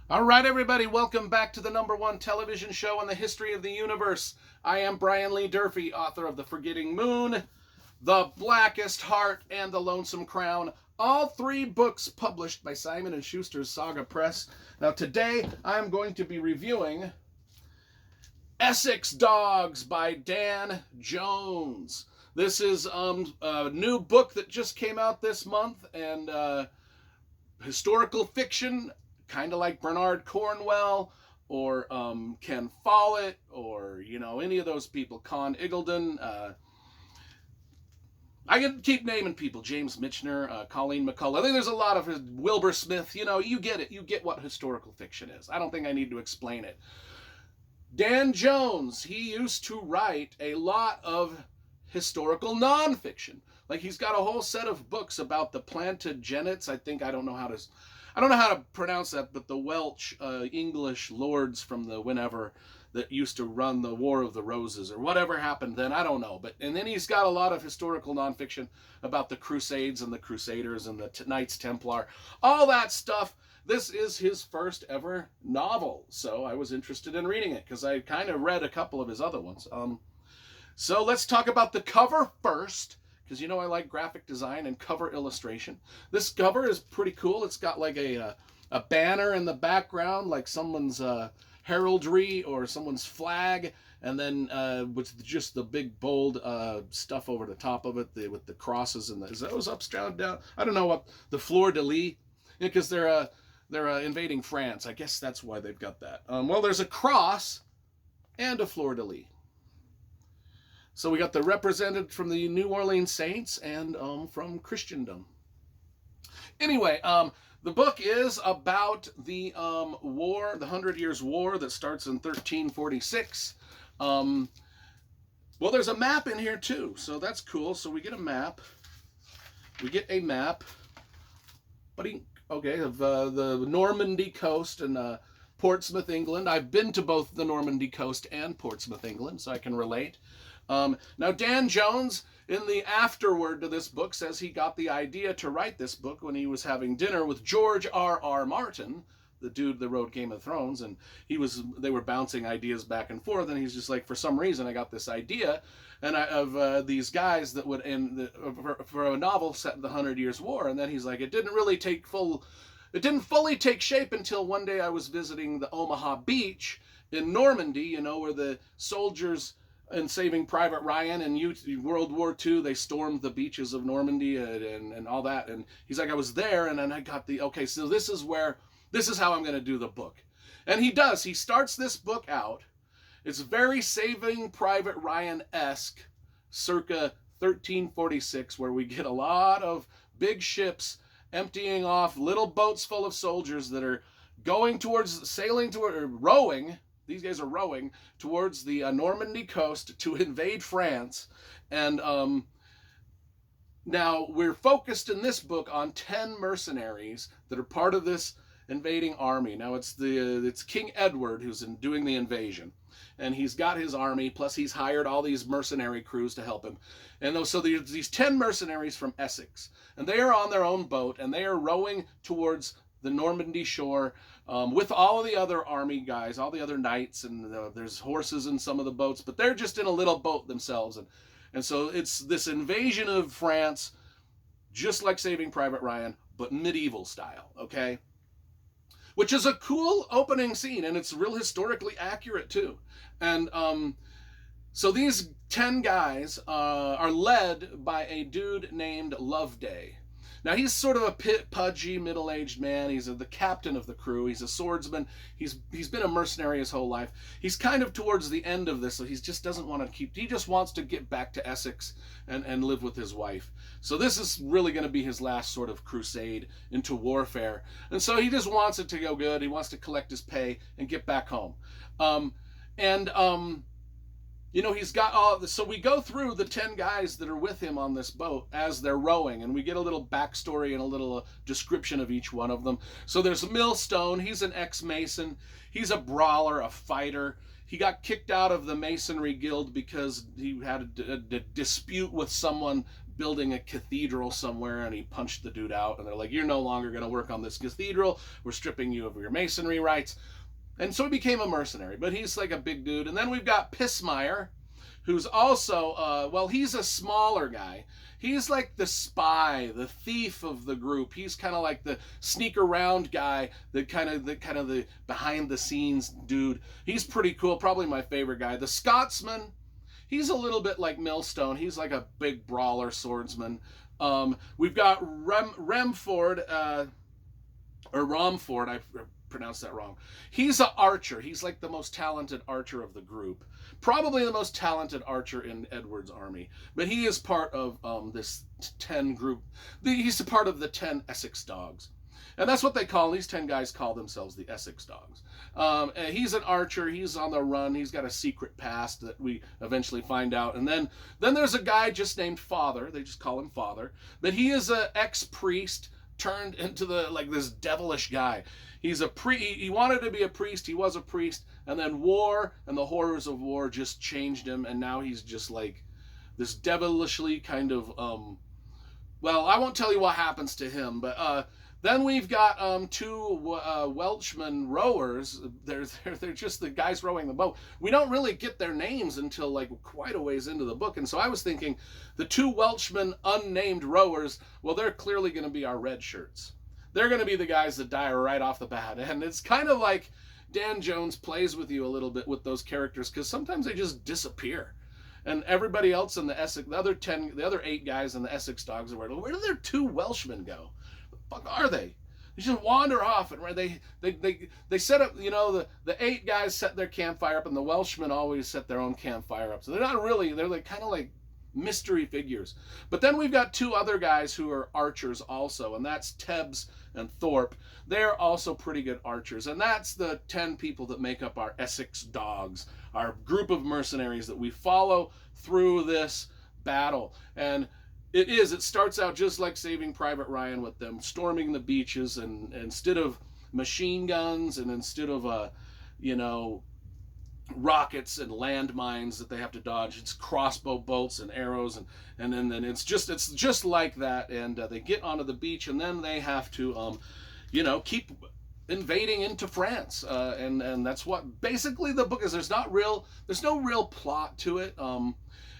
All right, everybody, welcome back to the #1 television show in the history of the universe. I am Brian Lee Durfee, author of The Forgetting Moon, The Blackest Heart, and The Lonesome Crown, all three books published by Simon & Schuster's Saga Press. Now, today I'm going to be reviewing Essex Dogs by Dan Jones. This is a new book that just came out this month, and historical fiction, kind of like Bernard Cornwell or Ken Follett or, any of those people, Con Iggulden. I can keep naming people, James Michener, Colleen McCullough. I think there's a lot of Wilbur Smith. You get it. You get what historical fiction is. I don't think I need to explain it. Dan Jones, he used to write a lot of historical nonfiction. Like, he's got a whole set of books about the Plantagenets. I don't know how to pronounce that, but the Welsh English lords from the whenever that used to run the War of the Roses or whatever happened then. I don't know. And then he's got a lot of historical nonfiction about the Crusades and the Crusaders and the Knights Templar, all that stuff. This is his first ever novel, so I was interested in reading it because I kind of read a couple of his other ones. So let's talk about the cover first, because I like graphic design and cover illustration. This cover is pretty cool. It's got like a banner in the background, like someone's heraldry or someone's flag, and then with just the big bold stuff over the top of it, with the crosses and is those up, down? I don't know what the fleur de lis, because they're invading France. I guess that's why they've got that. Well, there's a cross and a fleur de lis. So we got the represented from the New Orleans Saints and from Christendom. Anyway, the book is about the war, the 100 Years' War that starts in 1346. Well, there's a map in here too, so that's cool. So we get a map. Of the Normandy coast and Portsmouth, England. I've been to both the Normandy coast and Portsmouth, England, so I can relate. Now, Dan Jones, in the afterword to this book, says he got the idea to write this book when he was having dinner with George R.R. Martin, the dude that wrote Game of Thrones, and they were bouncing ideas back and forth, and he's just like, for some reason, I got this idea of these guys that would end for a novel set in the 100 Years' War, and then he's like, it didn't fully take shape until one day I was visiting the Omaha Beach in Normandy, where the soldiers in Saving Private Ryan and World War II, they stormed the beaches of Normandy and all that. And he's like, I was there, and then I got so this is how I'm going to do the book. And he does. He starts this book out. It's very Saving Private Ryan-esque, circa 1346, where we get a lot of big ships emptying off little boats full of soldiers that are rowing. These guys are rowing towards the Normandy coast to invade France. And now we're focused in this book on 10 mercenaries that are part of this invading army. Now it's King Edward who's doing the invasion. And he's got his army, plus he's hired all these mercenary crews to help him. And so there's these 10 mercenaries from Essex. And they are on their own boat, and they are rowing towards the Normandy shore with all of the other army guys, all the other knights, and there's horses in some of the boats, but they're just in a little boat themselves. And so it's this invasion of France, just like Saving Private Ryan, but medieval style, okay? Which is a cool opening scene, and it's real historically accurate too. And so these 10 guys are led by a dude named Loveday. Now, he's sort of a pudgy, middle-aged man. He's the captain of the crew. He's a swordsman. He's been a mercenary his whole life. He's kind of towards the end of this, so he just doesn't want to he just wants to get back to Essex and live with his wife. So this is really going to be his last sort of crusade into warfare. And so he just wants it to go good. He wants to collect his pay and get back home. He's got all this. So we go through the 10 guys that are with him on this boat as they're rowing, and we get a little backstory and a little description of each one of them. So there's Millstone. He's an ex-Mason. He's a brawler, a fighter. He got kicked out of the Masonry Guild because he had a dispute with someone building a cathedral somewhere, and he punched the dude out, and they're like, you're no longer going to work on this cathedral, we're stripping you of your masonry rights. And so he became a mercenary, but he's like a big dude. And then we've got Pissmeyer, who's also, well, he's a smaller guy. He's like the spy, the thief of the group. He's kind of like the sneak around guy, the kind of the behind the scenes dude. He's pretty cool, probably my favorite guy. The Scotsman, he's a little bit like Millstone. He's like a big brawler swordsman. We've got Romford, I pronounced that wrong. He's an archer. He's like the most talented archer of the group. Probably the most talented archer in Edward's army. But he is part of this 10 group. He's a part of the 10 Essex Dogs. And that's what they call, these 10 guys call themselves the Essex Dogs. And he's an archer. He's on the run. He's got a secret past that we eventually find out. And then there's a guy just named Father. They just call him Father. But he is an ex-priest turned into this devilish guy. He's he wanted to be a priest, he was a priest, and then war and the horrors of war just changed him, and now he's just like this devilishly kind of well, I won't tell you what happens to him, but then we've got two Welshman rowers. They're just the guys rowing the boat. We don't really get their names until like quite a ways into the book, and so I was thinking the two Welshmen unnamed rowers, well, they're clearly going to be our red shirts. They're going to be the guys that die right off the bat, and it's kind of like Dan Jones plays with you a little bit with those characters, because sometimes they just disappear. And everybody else in the Essex, the other 8 guys in the Essex Dogs are where do their 2 Welshmen go? Fuck are they? They just wander off, and they set up, the 8 guys set their campfire up, and the Welshmen always set their own campfire up. So they're not really, they're like kind of like mystery figures. But then we've got 2 other guys who are archers also, and that's Tebbs and Thorpe. They're also pretty good archers, and that's the 10 people that make up our Essex Dogs, our group of mercenaries that we follow through this battle. And it starts out just like Saving Private Ryan, with them storming the beaches, and instead of machine guns and instead of rockets and landmines that they have to dodge, it's crossbow bolts and arrows, and then it's just like that. And they get onto the beach, and then they have to keep invading into France, and that's what basically the book is. There's no real plot to it.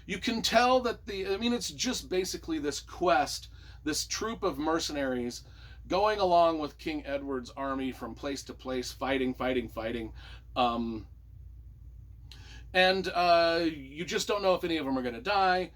You can tell that it's just basically this quest, this troop of mercenaries going along with King Edward's army from place to place, fighting. And you just don't know if any of them are going to die.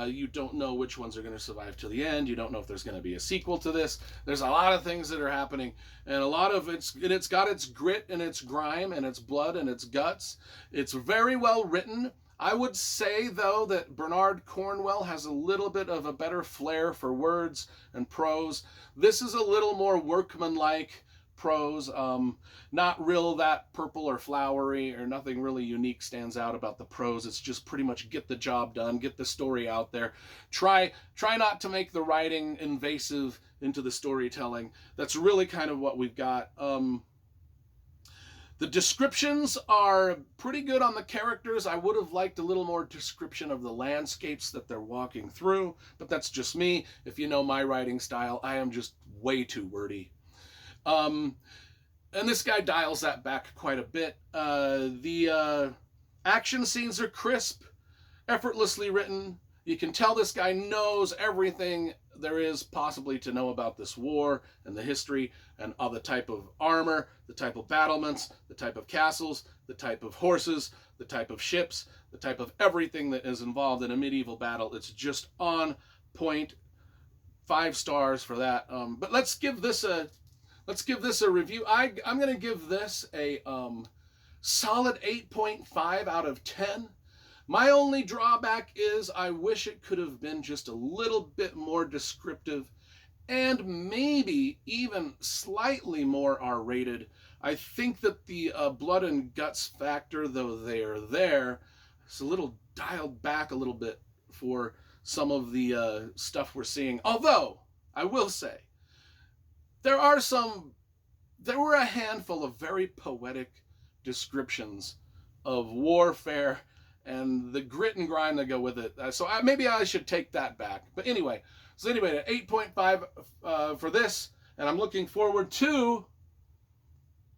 You don't know which ones are going to survive to the end. You don't know if there's going to be a sequel to this. There's a lot of things that are happening, and a lot of it's got its grit and its grime and its blood and its guts. It's very well written. I would say, though, that Bernard Cornwell has a little bit of a better flair for words and prose. This is a little more workmanlike prose, not real that purple or flowery, or nothing really unique stands out about the prose. It's just pretty much get the job done, get the story out there. Try not to make the writing invasive into the storytelling. That's really kind of what we've got. The descriptions are pretty good on the characters. I would have liked a little more description of the landscapes that they're walking through, but that's just me. If you know my writing style, I am just way too wordy. And this guy dials that back quite a bit. The action scenes are crisp, effortlessly written. You can tell this guy knows everything there is possibly to know about this war and the history and all the type of armor, the type of battlements, the type of castles, the type of horses, the type of ships, the type of everything that is involved in a medieval battle. It's just on point. 5 stars for that. But let's give this a review. I'm going to give this a solid 8.5 out of 10. My only drawback is I wish it could have been just a little bit more descriptive and maybe even slightly more R-rated. I think that the blood and guts factor, though they are there, is a little dialed back a little bit for some of the stuff we're seeing. Although, I will say, there were a handful of very poetic descriptions of warfare and the grit and grind that go with it. Maybe I should take that back. But anyway, an 8.5 for this, and I'm looking forward to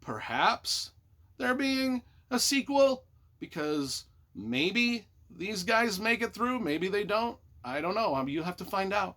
perhaps there being a sequel, because maybe these guys make it through, maybe they don't. I don't know. You have to find out.